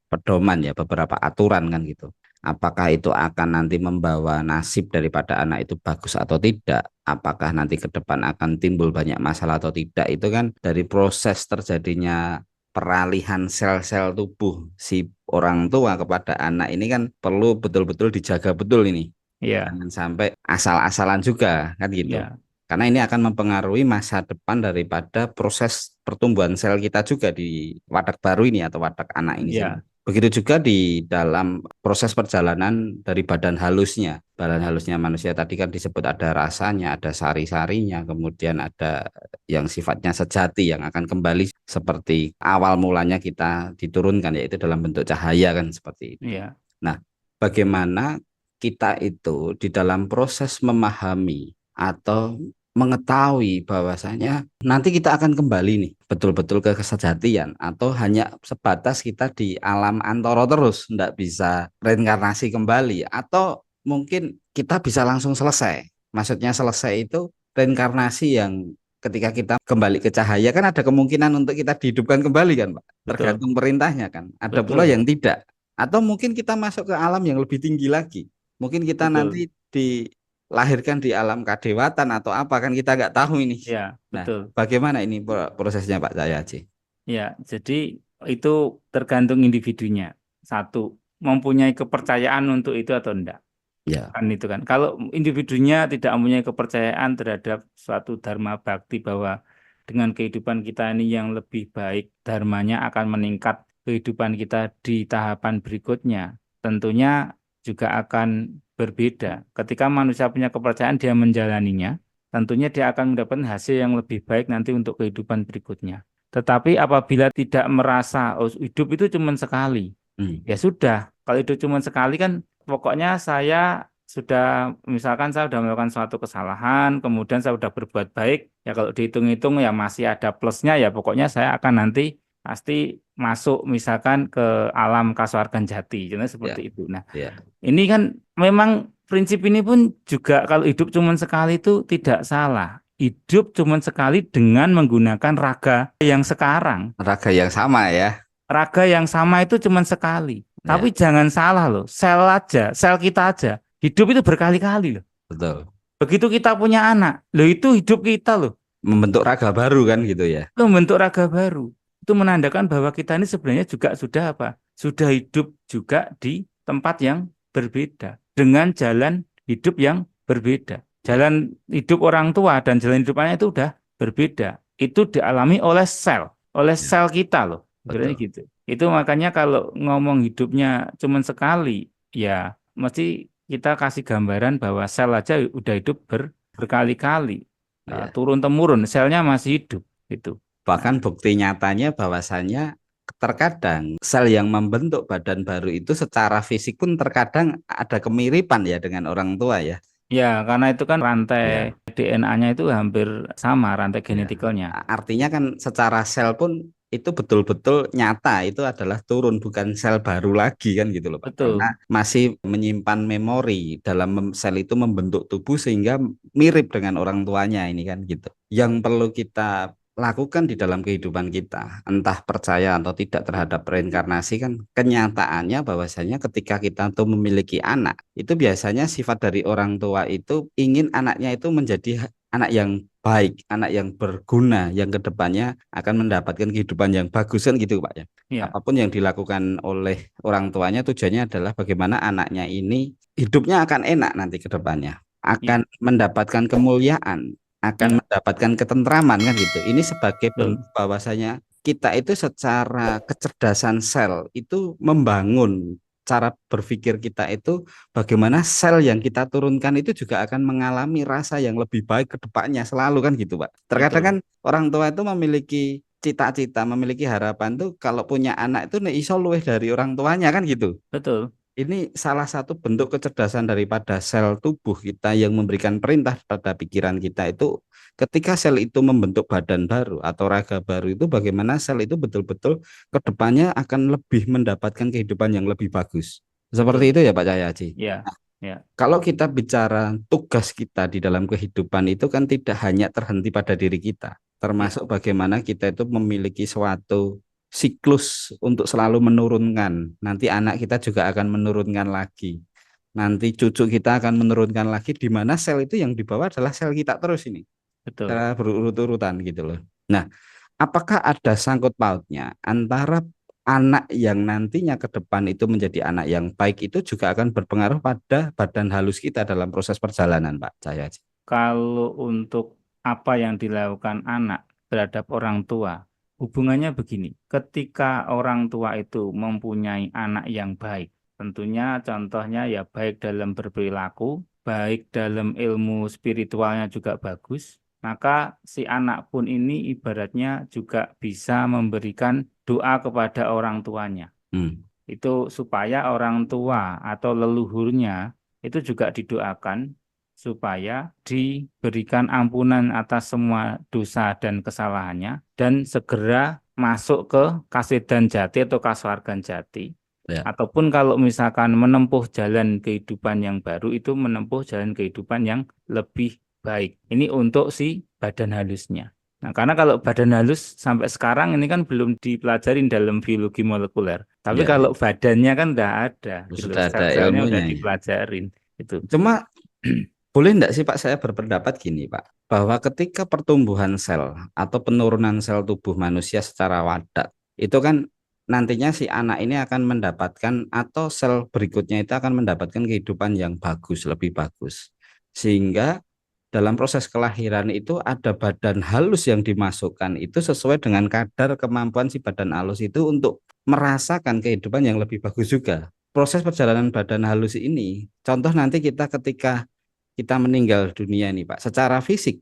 pedoman ya, beberapa aturan kan gitu. Apakah itu akan nanti membawa nasib daripada anak itu bagus atau tidak? Apakah nanti ke depan akan timbul banyak masalah atau tidak? Itu kan dari proses terjadinya peralihan sel-sel tubuh si orang tua kepada anak ini kan perlu betul-betul dijaga betul ini. Ya, Jangan sampai asal-asalan juga kan gitu. ya, Karena ini akan mempengaruhi masa depan daripada proses pertumbuhan sel kita juga di watak baru ini atau watak anak ini sendiri. ya, Begitu juga di dalam proses perjalanan dari badan halusnya. Badan halusnya manusia tadi kan disebut ada rasanya, ada sari-sarinya, kemudian ada yang sifatnya sejati yang akan kembali seperti awal mulanya kita diturunkan yaitu dalam bentuk cahaya kan seperti itu. ya, Nah, bagaimana kita itu di dalam proses memahami atau mengetahui bahwasanya nanti kita akan kembali nih betul-betul ke kesejatian atau hanya sebatas kita di alam antoro terus ndak bisa reinkarnasi kembali atau mungkin kita bisa langsung selesai. Maksudnya selesai itu reinkarnasi yang ketika kita kembali ke cahaya kan ada kemungkinan untuk kita dihidupkan kembali kan Pak. betul, Tergantung perintahnya kan. Ada pula betul, yang tidak. Atau mungkin kita masuk ke alam yang lebih tinggi lagi. Mungkin kita betul, nanti dilahirkan di alam kadewatan atau apa kan kita nggak tahu ini. ya, Nah, betul. bagaimana ini prosesnya Pak Jayadi? Ya, jadi itu tergantung individunya. Satu, mempunyai kepercayaan untuk itu atau enggak. Ya, Kan itu kan. Kalau individunya tidak mempunyai kepercayaan terhadap suatu dharma bakti bahwa dengan kehidupan kita ini yang lebih baik, dharmanya akan meningkat kehidupan kita di tahapan berikutnya. Tentunya juga akan berbeda. Ketika manusia punya kepercayaan dia menjalaninya, tentunya dia akan mendapatkan hasil yang lebih baik nanti untuk kehidupan berikutnya. Tetapi apabila tidak merasa oh, hidup itu cuma sekali, hmm, ya sudah. Kalau hidup cuma sekali kan pokoknya saya sudah misalkan saya sudah melakukan suatu kesalahan, kemudian saya sudah berbuat baik, ya kalau dihitung-hitung ya masih ada plusnya ya pokoknya saya akan nanti pasti masuk misalkan ke alam kasuargan jati, contohnya ya, seperti itu. Nah, ya, ini kan memang prinsip ini pun juga kalau hidup cuma sekali itu tidak salah. Hidup cuma sekali dengan menggunakan raga yang sekarang. raga yang sama ya. Raga yang sama itu cuma sekali. Ya, Tapi jangan salah loh, sel aja, sel kita aja, hidup itu berkali-kali loh. betul. Begitu kita punya anak, loh itu hidup kita loh. Membentuk raga baru kan gitu ya. Itu membentuk raga baru. Itu menandakan bahwa kita ini sebenarnya juga sudah apa? Sudah hidup juga di tempat yang berbeda. Dengan jalan hidup yang berbeda. Ya, Jalan hidup orang tua dan jalan hidup anak itu udah berbeda. Itu dialami oleh ya, sel kita loh. Sebenarnya betul. gitu. Itu makanya kalau ngomong hidupnya cuma sekali, ya mesti kita kasih gambaran bahwa sel aja udah hidup berkali-kali. Ya. Turun temurun selnya masih hidup itu. Nah, Bahkan bukti nyatanya bahwasannya terkadang sel yang membentuk badan baru itu secara fisik pun terkadang ada kemiripan ya dengan orang tua ya. ya karena itu kan rantai Ya, DNA-nya itu hampir sama rantai ya. genetikalnya. Artinya kan secara sel pun itu betul-betul nyata itu adalah turun bukan sel baru lagi kan gitu loh Pak. Karena Betul, masih menyimpan memori dalam sel itu membentuk tubuh sehingga mirip dengan orang tuanya ini kan gitu. Yang perlu kita lakukan di dalam kehidupan kita, entah percaya atau tidak terhadap reinkarnasi kan kenyataannya bahwasanya ketika kita tuh memiliki anak, itu biasanya sifat dari orang tua itu ingin anaknya itu menjadi anak yang baik, anak yang berguna, yang kedepannya akan mendapatkan kehidupan yang bagus kan gitu Pak ya. Ya, Apapun yang dilakukan oleh orang tuanya tujuannya adalah bagaimana anaknya ini hidupnya akan enak nanti ke depannya, ya, akan mendapatkan kemuliaan, akan ya, mendapatkan ketentraman kan gitu. Ini sebagai bentuk betul, bahwasanya kita itu secara kecerdasan sel itu membangun cara berpikir kita itu bagaimana sel yang kita turunkan itu juga akan mengalami rasa yang lebih baik ke depannya selalu kan gitu Pak. Terkadang kan betul, orang tua itu memiliki cita-cita, memiliki harapan tuh kalau punya anak itu nek iso luwih dari orang tuanya kan gitu. betul, Ini salah satu bentuk kecerdasan daripada sel tubuh kita yang memberikan perintah pada pikiran kita itu ketika sel itu membentuk badan baru atau raga baru itu bagaimana sel itu betul-betul ke depannya akan lebih mendapatkan kehidupan yang lebih bagus. Seperti betul. itu ya Pak Cahyaji. Ya, ya, Kalau kita bicara tugas kita di dalam kehidupan itu kan tidak hanya terhenti pada diri kita, ya, termasuk bagaimana kita itu memiliki suatu siklus untuk selalu menurunkan. Nanti anak kita juga akan menurunkan lagi. Nanti cucu kita akan menurunkan lagi, di mana sel itu yang dibawa adalah sel kita terus ini, betul. secara berurut-urutan gitu loh. Nah, apakah ada sangkut pautnya antara anak yang nantinya ke depan itu menjadi anak yang baik itu juga akan berpengaruh pada badan halus kita dalam proses perjalanan, Pak Cahya? Kalau untuk apa yang dilakukan anak terhadap orang tua, hubungannya begini. Ketika orang tua itu mempunyai anak yang baik, tentunya contohnya ya baik dalam berperilaku, baik dalam ilmu spiritualnya juga bagus, maka si anak pun ini ibaratnya juga bisa memberikan doa kepada orang tuanya. Hmm. Itu supaya orang tua atau leluhurnya itu juga didoakan supaya diberikan ampunan atas semua dosa dan kesalahannya dan segera masuk ke kasedan jati atau kasuwargan jati. Ya. Ataupun kalau misalkan menempuh jalan kehidupan yang baru itu menempuh jalan kehidupan yang lebih baik. Ini untuk si badan halusnya. Nah, karena kalau badan halus sampai sekarang ini kan belum dipelajarin dalam biologi molekuler. Tapi Ya, kalau badannya kan udah ada, gitu loh. sudah ada Sel-selnya udah ilmunya ya. dipelajarin. Itu. Cuma boleh enggak sih Pak saya berpendapat gini Pak, bahwa ketika pertumbuhan sel atau penurunan sel tubuh manusia secara wadak, itu kan nantinya si anak ini akan mendapatkan atau sel berikutnya itu akan mendapatkan kehidupan yang bagus, lebih bagus. Sehingga dalam proses kelahiran itu ada badan halus yang dimasukkan itu sesuai dengan kadar kemampuan si badan halus itu untuk merasakan kehidupan yang lebih bagus juga. Proses perjalanan badan halus ini, contoh nanti kita ketika kita meninggal dunia nih Pak, secara fisik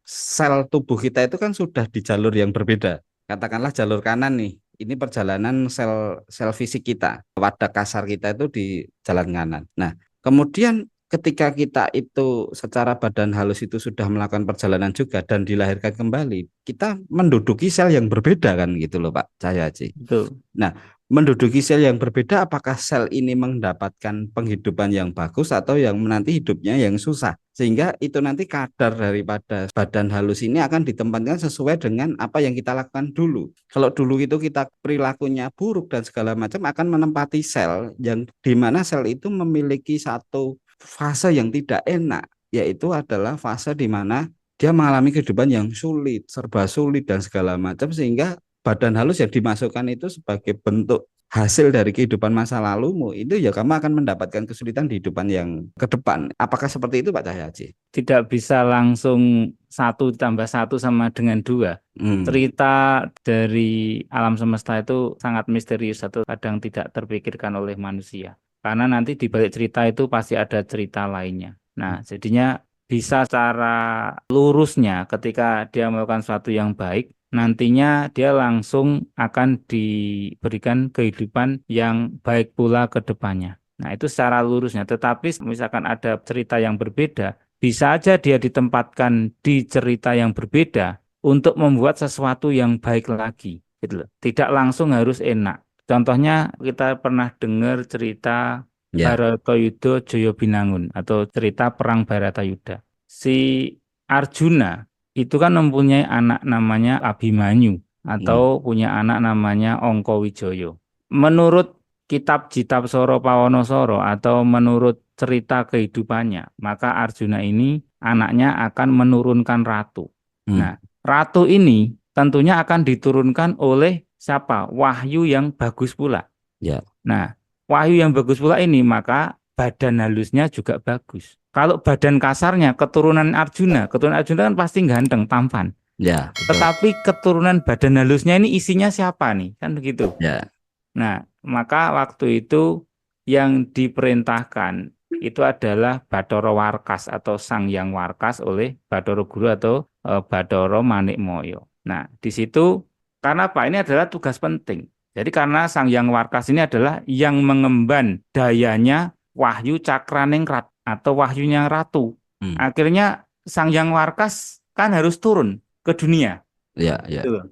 sel tubuh kita itu kan sudah di jalur yang berbeda. Katakanlah jalur kanan nih, ini perjalanan sel sel fisik kita, wadah kasar kita itu di jalan kanan. Nah, kemudian ketika kita itu secara badan halus itu sudah melakukan perjalanan juga dan dilahirkan kembali, kita menduduki sel yang berbeda kan gitu loh Pak Cahyaji. Betul. Nah, menduduki sel yang berbeda, apakah sel ini mendapatkan penghidupan yang bagus atau yang nanti hidupnya yang susah? Sehingga itu nanti kadar daripada badan halus ini akan ditempatkan sesuai dengan apa yang kita lakukan dulu. Kalau dulu itu kita perilakunya buruk dan segala macam akan menempati sel yang di mana sel itu memiliki satu fase yang tidak enak, yaitu adalah fase di mana dia mengalami kehidupan yang sulit, serba sulit dan segala macam sehingga badan halus yang dimasukkan itu sebagai bentuk hasil dari kehidupan masa lalumu itu ya kamu akan mendapatkan kesulitan di kehidupan yang ke depan. Apakah seperti itu Pak Cahyaji? Tidak bisa langsung satu tambah satu sama dengan dua. Hmm. Cerita dari alam semesta itu sangat misterius atau kadang tidak terpikirkan oleh manusia. Karena nanti di balik cerita itu pasti ada cerita lainnya. Nah, jadinya bisa secara lurusnya ketika dia melakukan sesuatu yang baik, nantinya dia langsung akan diberikan kehidupan yang baik pula ke depannya. Nah, itu secara lurusnya. Tetapi misalkan ada cerita yang berbeda, bisa aja dia ditempatkan di cerita yang berbeda untuk membuat sesuatu yang baik lagi, gitu loh. Tidak langsung harus enak. Contohnya kita pernah dengar cerita Ya. Baratayuda Jayabinangun atau cerita Perang Baratayuda. Si Arjuna itu kan mempunyai anak namanya Abimanyu Hmm. atau punya anak namanya Ongkowijoyo. Menurut kitab Jitab Soro Pawonosoro atau menurut cerita kehidupannya, maka Arjuna ini anaknya akan menurunkan ratu. Nah, ratu ini tentunya akan diturunkan oleh siapa? Wahyu yang bagus pula. Ya. Nah, wahyu yang bagus pula ini maka badan halusnya juga bagus. Kalau badan kasarnya keturunan Arjuna kan pasti ganteng, tampan. Ya, betul. Tetapi keturunan badan halusnya ini isinya siapa nih? Kan begitu. Ya. Nah, maka waktu itu yang diperintahkan itu adalah Bathara Warkas atau Sang Hyang Warkas oleh Bathara Guru atau Bathara Manikmaya. Nah, di situ karena apa? Ini adalah tugas penting. Jadi karena Sang Hyang Warkas ini adalah yang mengemban dayanya Wahyu Cakraningrat atau wahyunya ratu. Akhirnya Sang Hyang Warkas kan harus turun ke dunia. Ya, ya. Gitu loh.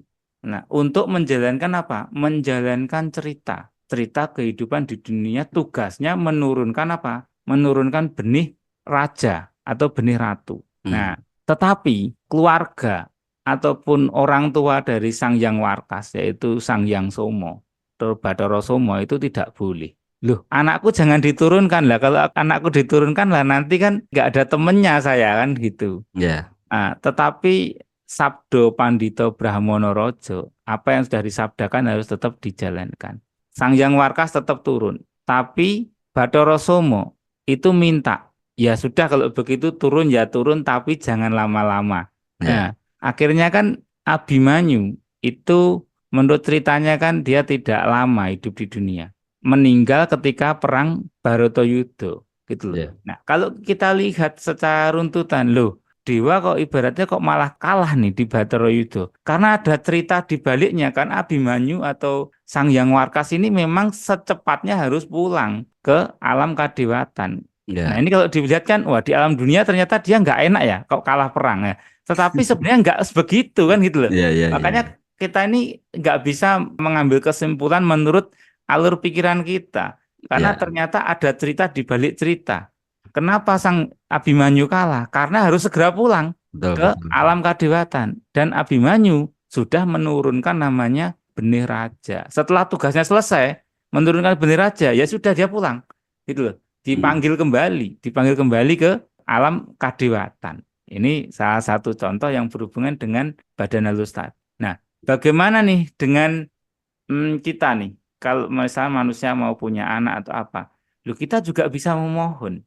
Nah, untuk menjalankan apa? Menjalankan cerita kehidupan di dunia, tugasnya menurunkan apa? Menurunkan benih raja atau benih ratu. Nah, tetapi keluarga ataupun orang tua dari Sang Hyang Warkas, yaitu Sang Hyang Somo, atau Bathara Somo itu tidak boleh. Loh, anakku jangan diturunkan lah. Kalau anakku diturunkan lah nanti kan nggak ada temennya saya kan gitu. Ya. Nah, tetapi Sabdo Pandito Brahmana Raja, apa yang sudah disabdakan harus tetap dijalankan. Sang Hyang Warkas tetap turun, tapi Bathara Somo itu minta, ya sudah kalau begitu turun ya turun, tapi jangan lama-lama. Ya. Nah, akhirnya kan Abimanyu itu menurut ceritanya kan dia tidak lama hidup di dunia, meninggal ketika perang Bharatayuddha, gitu loh. Ya. Nah, kalau kita lihat secara runtutan, loh. Dewa kok ibaratnya kok malah kalah nih di Bathara Yudha. Karena ada cerita di baliknya kan Abimanyu atau Sang Hyang Warkas ini memang secepatnya harus pulang ke alam kadewatan. Nah Ya. ini kalau dilihat kan, wah di alam dunia ternyata dia nggak enak ya, kok kalah perang ya. Tetapi sebenarnya nggak sebegitu kan gitu loh. Ya, ya, Makanya ya. kita ini nggak bisa mengambil kesimpulan menurut alur pikiran kita. Karena Ya, ternyata ada cerita di balik cerita. Kenapa Sang Abimanyu kalah? Karena harus segera pulang betul, ke betul. alam kadewatan. Dan Abimanyu sudah menurunkan namanya benih raja. Setelah tugasnya selesai, menurunkan benih raja, ya sudah dia pulang. Gitu loh. Dipanggil kembali ke alam kadewatan. Ini salah satu contoh yang berhubungan dengan badan halus tadi. Nah, bagaimana nih dengan kita nih? Kalau misalnya manusia mau punya anak atau apa, loh kita juga bisa memohon.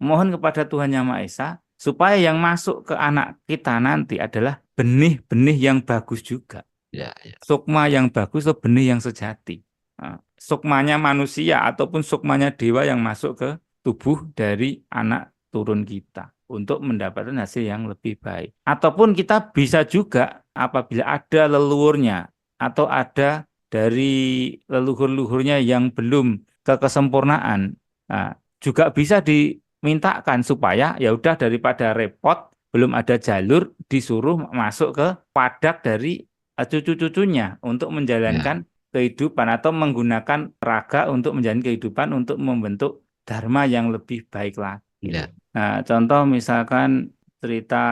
Mohon kepada Tuhan Yang Maha Esa supaya yang masuk ke anak kita nanti adalah benih-benih yang bagus juga. Ya, ya. Sukma yang bagus atau benih yang sejati. Nah, sukmanya manusia ataupun sukmanya dewa yang masuk ke tubuh dari anak turun kita untuk mendapatkan hasil yang lebih baik. Ataupun kita bisa juga apabila ada leluhurnya atau ada dari leluhur-leluhurnya yang belum ke kesempurnaan, nah, juga bisa dimintakan supaya ya udah daripada repot belum ada jalur disuruh masuk ke padak dari cucu-cucunya untuk Ya, menjalankan kehidupan atau menggunakan raga untuk menjalani kehidupan untuk membentuk dharma yang lebih baik lagi. ya. Nah, contoh misalkan cerita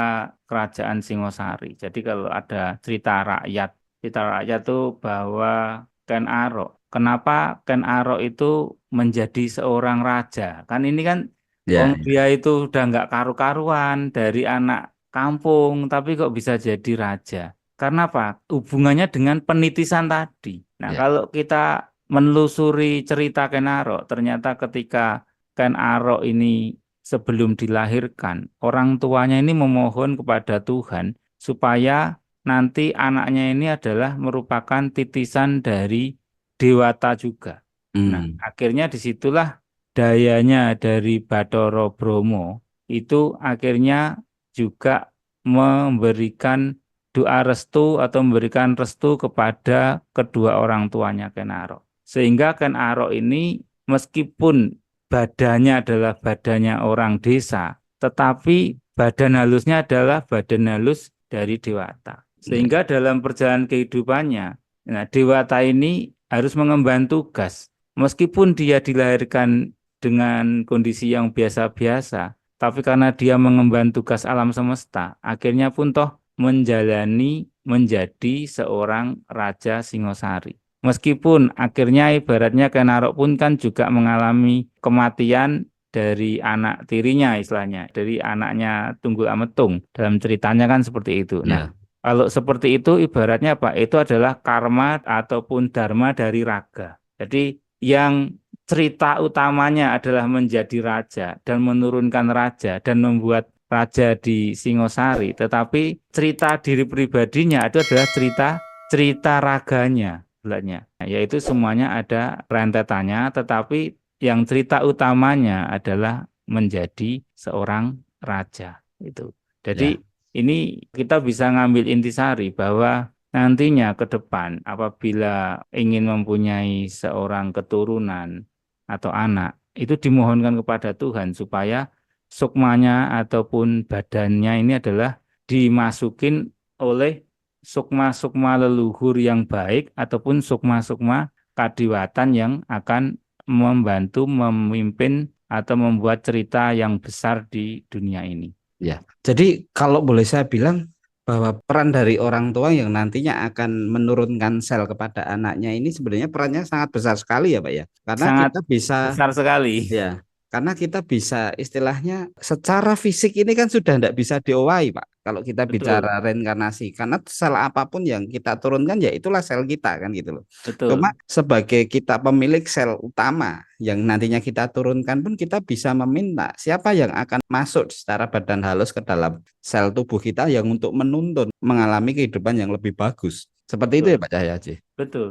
kerajaan Singosari. Jadi kalau ada cerita rakyat itu bahwa Ken Arok. Kenapa Ken Arok itu menjadi seorang raja? Kan ini kan Ya, dia itu udah nggak karu-karuan dari anak kampung, tapi kok bisa jadi raja? Karena apa? Hubungannya dengan penitisan tadi. Nah, ya. kalau kita menelusuri cerita Ken Arok, ternyata ketika Ken Arok ini sebelum dilahirkan, orang tuanya ini memohon kepada Tuhan supaya nanti anaknya ini adalah merupakan titisan dari Dewata juga. Nah, Hmm. akhirnya disitulah dayanya dari Bathara Brahma itu akhirnya juga memberikan doa restu atau memberikan restu kepada kedua orang tuanya Ken Arok. Sehingga Ken Arok ini meskipun badannya adalah badannya orang desa, tetapi badan halusnya adalah badan halus dari Dewata. Ya. Sehingga dalam perjalanan kehidupannya, nah Dewata ini harus mengemban tugas. Meskipun dia dilahirkan dengan kondisi yang biasa-biasa, tapi karena dia mengemban tugas alam semesta, akhirnya pun toh menjalani menjadi seorang Raja Singosari. Meskipun akhirnya ibaratnya Ken Arok pun kan juga mengalami kematian dari anak tirinya istilahnya, dari anaknya Tunggul Ametung. Dalam ceritanya kan seperti itu. Nah, Ya, kalau seperti itu ibaratnya apa? Itu adalah karma ataupun dharma dari raga. Jadi yang cerita utamanya adalah menjadi raja dan menurunkan raja dan membuat raja di Singosari, tetapi cerita diri pribadinya itu adalah cerita cerita raganya, sebenarnya. Yaitu semuanya ada rentetannya, tetapi yang cerita utamanya adalah menjadi seorang raja itu. ya, Jadi ini kita bisa ngambil intisari bahwa nantinya ke depan apabila ingin mempunyai seorang keturunan atau anak, itu dimohonkan kepada Tuhan supaya sukmanya ataupun badannya ini adalah dimasukin oleh sukma-sukma leluhur yang baik ataupun sukma-sukma kadiwatan yang akan membantu memimpin atau membuat cerita yang besar di dunia ini. ya. Jadi kalau boleh saya bilang bahwa peran dari orang tua yang nantinya akan menurunkan sel kepada anaknya ini sebenarnya perannya sangat besar sekali ya Pak ya. Karena Sangat kita bisa besar sekali. Ya, karena kita bisa istilahnya secara fisik ini kan sudah tidak bisa diowahi, Pak. Kalau kita Betul, bicara reinkarnasi, karena sel apapun yang kita turunkan ya itulah sel kita kan gitu loh. Cuma betul, sebagai kita pemilik sel utama yang nantinya kita turunkan pun kita bisa meminta siapa yang akan masuk secara badan halus ke dalam sel tubuh kita yang untuk menuntun mengalami kehidupan yang lebih bagus. Seperti itu ya betul, Pak Cahyaji. betul.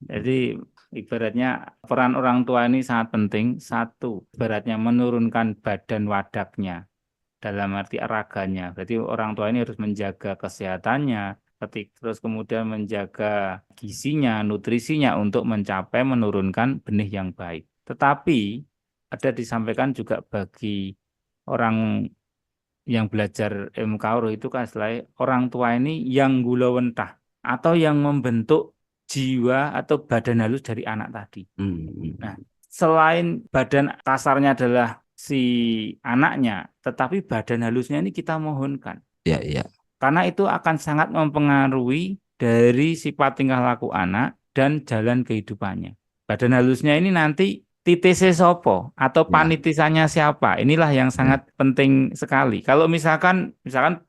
Jadi ibaratnya peran orang tua ini sangat penting. Satu, ibaratnya menurunkan badan wadaknya dalam arti raganya. Berarti orang tua ini harus menjaga kesehatannya, terus kemudian menjaga gizinya, nutrisinya untuk mencapai menurunkan benih yang baik. Tetapi ada disampaikan juga bagi orang yang belajar ilmu kauro itu kan selain orang tua ini yang gulawentah atau yang membentuk jiwa atau badan halus dari anak tadi. Nah, Hmm. selain badan kasarnya adalah si anaknya, tetapi badan halusnya ini kita mohonkan. Ya, ya, Karena itu akan sangat mempengaruhi dari sifat tingkah laku anak dan jalan kehidupannya. Badan halusnya ini nanti titese sopo atau ya, panitisannya siapa. Inilah yang ya. sangat penting sekali. Kalau misalkan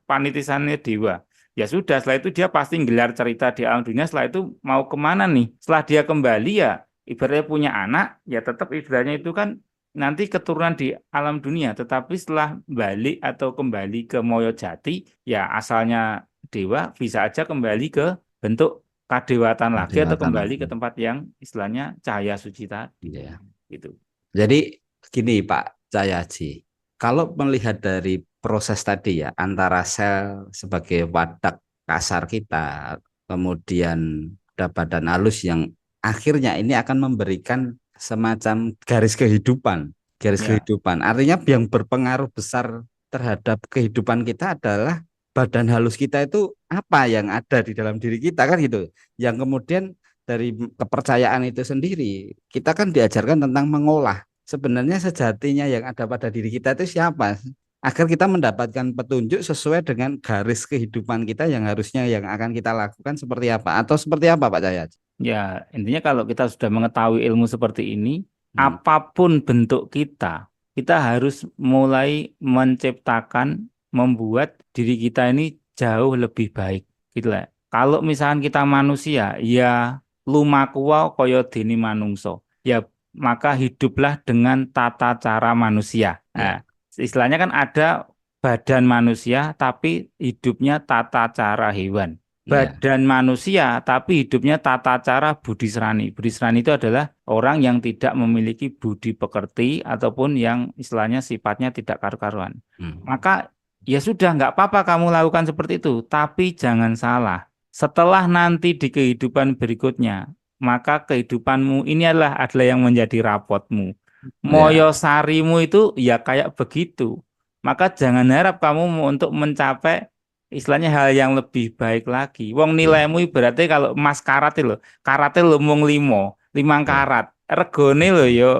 panitisannya dewa, ya sudah. Setelah itu dia pasti gelar cerita di alam dunia. Setelah itu mau kemana nih? Setelah dia kembali ya, ibaratnya punya anak, ya tetap ibaratnya itu kan nanti keturunan di alam dunia, tetapi setelah balik atau kembali ke Moyo Jati, ya asalnya dewa bisa aja kembali ke bentuk kadewatan lagi atau Kelewatan kembali lagi. ke tempat yang istilahnya cahaya suci tadi. Iya. Gitu. Jadi gini Pak Cahayaji, kalau melihat dari proses tadi ya antara sel sebagai wadah kasar kita, kemudian ada badan halus yang akhirnya ini akan memberikan semacam garis kehidupan, garis Ya, kehidupan. Artinya yang berpengaruh besar terhadap kehidupan kita adalah badan halus kita itu apa yang ada di dalam diri kita kan gitu. Yang kemudian dari kepercayaan itu sendiri, kita kan diajarkan tentang mengolah sebenarnya sejatinya yang ada pada diri kita itu siapa, agar kita mendapatkan petunjuk sesuai dengan garis kehidupan kita yang harusnya yang akan kita lakukan seperti apa atau seperti apa Pak Cahya. ya intinya kalau kita sudah mengetahui ilmu seperti ini, Hmm. apapun bentuk kita harus mulai menciptakan, membuat diri kita ini jauh lebih baik. Gitu lah. Kalau misalkan kita manusia, ya lumakuwa kaya dene manungso. Ya maka hiduplah dengan tata cara manusia. Nah, Ya, istilahnya kan ada badan manusia tapi hidupnya tata cara hewan. ya, Badan manusia tapi hidupnya tata cara Budi Serani. Budi Serani itu adalah orang yang tidak memiliki budi pekerti ataupun yang istilahnya sifatnya tidak karu-karuan. hmm. Maka ya sudah nggak apa-apa kamu lakukan seperti itu, tapi jangan salah. Setelah nanti di kehidupan berikutnya, maka kehidupanmu ini adalah yang menjadi rapotmu. Ya, Moyo sarimu itu ya kayak begitu. Maka jangan harap kamu untuk mencapai istilahnya hal yang lebih baik lagi. Wong ya, nilaimu berarti kalau emas karat lo mung limang ya, karat. Regone lo betul, yo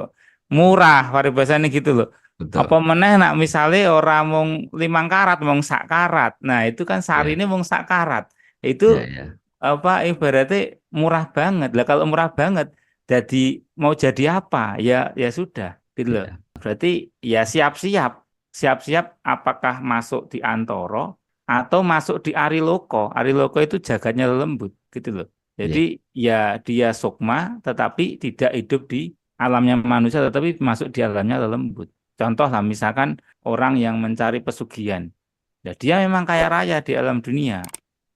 murah, paribasane gitu loh. Apa betul, meneh nak misalnya orang mung 5 karat, mung sak karat. Nah, itu kan ya, sarine mung sak karat. Itu ya, ya, apa ibaratnya murah banget. Lah kalau murah banget jadi mau jadi apa? Ya ya sudah gitu loh. ya. berarti ya siap-siap. Siap-siap apakah masuk di Antoro atau masuk di Ariloko. Ariloko itu jagatnya lembut gitu loh. Iya, Jadi ya dia sukma tetapi tidak hidup di alamnya manusia tetapi masuk di alamnya lembut. Contoh lah misalkan orang yang mencari pesugihan. Ya, dia memang kaya raya di alam dunia.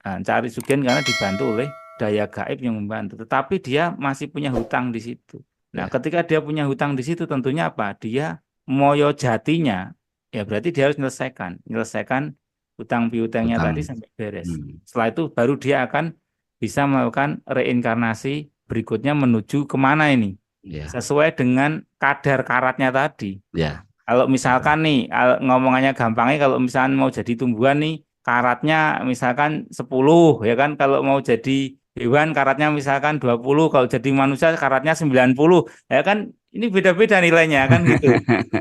Nah, cari sugihan karena dibantu oleh daya gaib yang membantu. Tetapi dia masih punya hutang di situ. Nah, iya. ketika dia punya hutang di situ, tentunya apa? Dia moyo jatinya, ya berarti dia harus menyelesaikan hutang piutangnya Utang. tadi sampai beres. Hmm. Setelah itu baru dia akan bisa melakukan reinkarnasi berikutnya menuju kemana ini? Iya, Sesuai dengan kadar karatnya tadi. iya. Kalau misalkan nih, ngomongannya gampangnya kalau misalkan mau jadi tumbuhan nih, karatnya misalkan 10 ya kan. Kalau mau jadi hewan karatnya misalkan 20, kalau jadi manusia karatnya 90. Ya kan ini beda-beda nilainya kan gitu.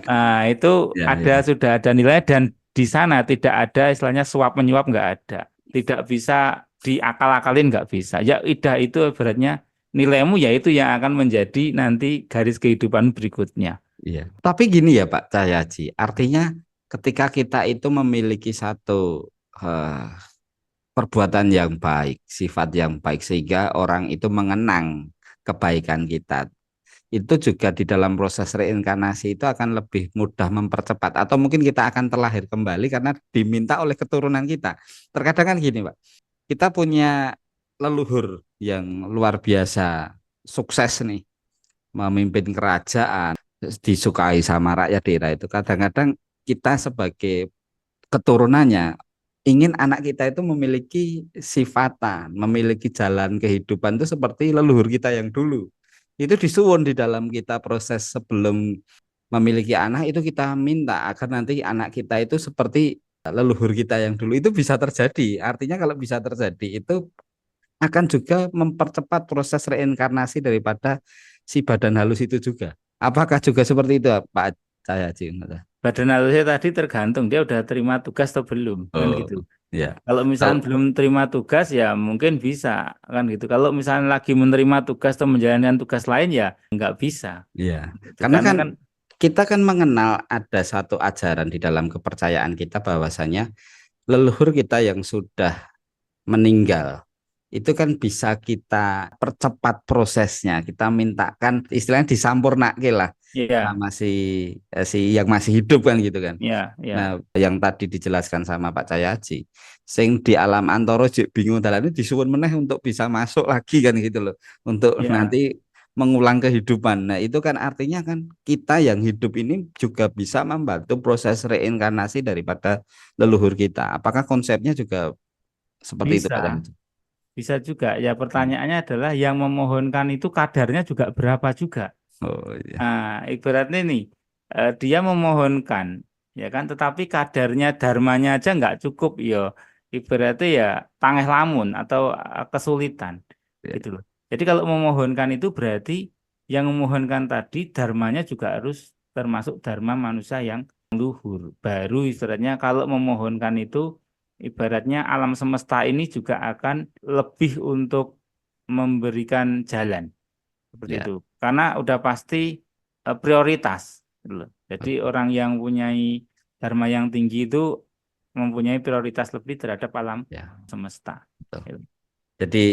Nah, itu Iya, ada iya. sudah ada nilai dan di sana tidak ada istilahnya suap menyuap nggak ada. Tidak bisa diakal-akalin nggak bisa. Ya idah itu ibaratnya nilaimu yaitu yang akan menjadi nanti garis kehidupan berikutnya. Iya. Tapi gini ya Pak Cahyaji, artinya ketika kita itu memiliki satu eh, perbuatan yang baik, sifat yang baik sehingga orang itu mengenang kebaikan kita. Itu juga di dalam proses reinkarnasi itu akan lebih mudah mempercepat atau mungkin kita akan terlahir kembali karena diminta oleh keturunan kita. Terkadang kan gini, Pak. Kita punya leluhur yang luar biasa sukses nih, memimpin kerajaan, disukai sama rakyat daerah itu. Kadang-kadang kita sebagai keturunannya ingin anak kita itu memiliki sifatan, memiliki jalan kehidupan itu seperti leluhur kita yang dulu. Itu disuwun di dalam kita proses sebelum memiliki anak itu kita minta agar nanti anak kita itu seperti leluhur kita yang dulu itu bisa terjadi. Artinya kalau bisa terjadi itu akan juga mempercepat proses reinkarnasi daripada si badan halus itu juga. Apakah juga seperti itu Pak Cahyaji? Badan halusnya tadi tergantung dia udah terima tugas atau belum kan Oh, gitu. ya. Kalau Kalau misalnya belum terima tugas ya mungkin bisa kan gitu. Kalau misalnya lagi menerima tugas atau menjalankan tugas lain ya nggak bisa. Iya, Gitu. karena Karena kan kan kita kan mengenal ada satu ajaran di dalam kepercayaan kita bahwasanya leluhur kita yang sudah meninggal itu kan bisa kita percepat prosesnya. Kita mintakan istilahnya disampurnake lah ya sama si yang masih hidup kan gitu kan. ya Nah, ya yang tadi dijelaskan sama Pak Cahyaji, sing di alam antara jek bingung dalane disuwun meneh untuk bisa masuk lagi kan gitu loh. Untuk ya nanti mengulang kehidupan. Nah, itu kan artinya kan kita yang hidup ini juga bisa membantu proses reinkarnasi daripada leluhur kita. Apakah konsepnya juga seperti itu Pak bisa Cahyaji? bisa juga. Ya Hmm. pertanyaannya adalah yang memohonkan itu kadarnya juga berapa juga. Oh iya. Nah, ibaratnya nih, dia memohonkan, ya kan, tetapi kadarnya dharmanya aja nggak cukup, ya. Ibaratnya ya tangeh lamun atau kesulitan, Iya. gitu loh. Jadi kalau memohonkan itu berarti yang memohonkan tadi dharmanya juga harus termasuk dharma manusia yang luhur. Baru ibaratnya kalau memohonkan itu, ibaratnya alam semesta ini juga akan lebih untuk memberikan jalan seperti Ya. itu karena udah pasti prioritas gitu loh. Jadi orang yang punyai dharma yang tinggi itu mempunyai prioritas lebih terhadap alam Ya. semesta. Betul. Gitu. Jadi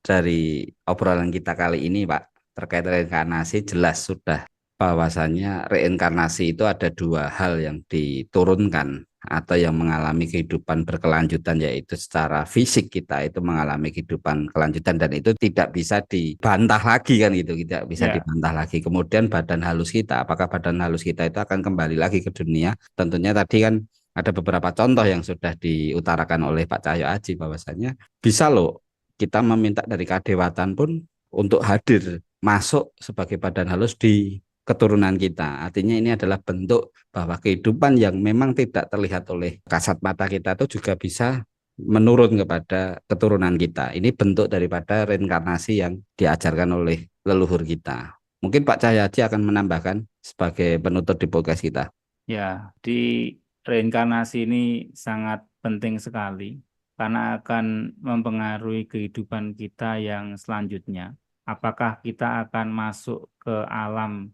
dari obrolan kita kali ini, Pak, terkait reinkarnasi jelas sudah bahwasannya reinkarnasi itu ada dua hal yang diturunkan atau yang mengalami kehidupan berkelanjutan yaitu secara fisik kita itu mengalami kehidupan kelanjutan dan itu tidak bisa dibantah lagi kan gitu, tidak bisa Ya, dibantah lagi. Kemudian badan halus kita, apakah badan halus kita itu akan kembali lagi ke dunia? Tentunya tadi kan ada beberapa contoh yang sudah diutarakan oleh Pak Cahyo Aji bahwasanya bisa loh kita meminta dari kadewatan pun untuk hadir masuk sebagai badan halus di keturunan kita. Artinya ini adalah bentuk bahwa kehidupan yang memang tidak terlihat oleh kasat mata kita itu juga bisa menurun kepada keturunan kita. Ini bentuk daripada reinkarnasi yang diajarkan oleh leluhur kita. Mungkin Pak Cahyaji akan menambahkan sebagai penutup di podcast kita. ya di reinkarnasi ini sangat penting sekali karena akan mempengaruhi kehidupan kita yang selanjutnya. Apakah kita akan masuk ke alam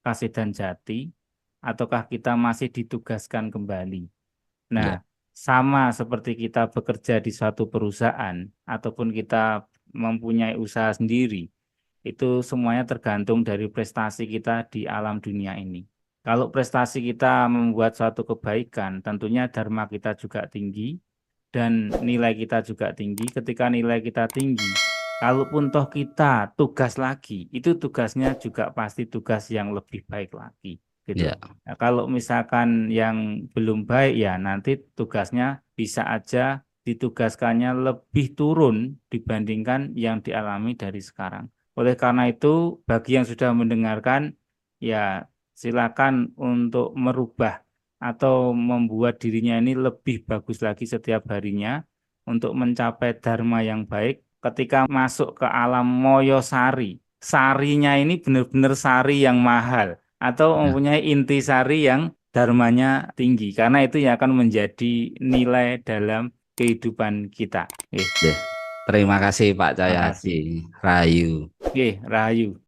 kasih dan jati ataukah kita masih ditugaskan kembali. Ya, Nah, sama seperti kita bekerja di suatu perusahaan ataupun kita mempunyai usaha sendiri, itu semuanya tergantung dari prestasi kita di alam dunia ini. Kalau prestasi kita membuat suatu kebaikan, tentunya dharma kita juga tinggi dan nilai kita juga tinggi. Ketika nilai kita tinggi, kalaupun toh kita tugas lagi, itu tugasnya juga pasti tugas yang lebih baik lagi, gitu. ya, Nah, kalau misalkan yang belum baik ya nanti tugasnya bisa aja ditugaskannya lebih turun dibandingkan yang dialami dari sekarang. Oleh karena itu, bagi yang sudah mendengarkan, ya silakan untuk merubah atau membuat dirinya ini lebih bagus lagi setiap harinya untuk mencapai dharma yang baik. Ketika masuk ke alam Moyosari, sarinya ini benar-benar sari yang mahal atau ya. mempunyai inti sari yang dharmanya tinggi, karena itu yang akan menjadi nilai dalam kehidupan kita. Ya. Terima kasih Pak Makasih. Cahyadi. Rahayu. Rahayu.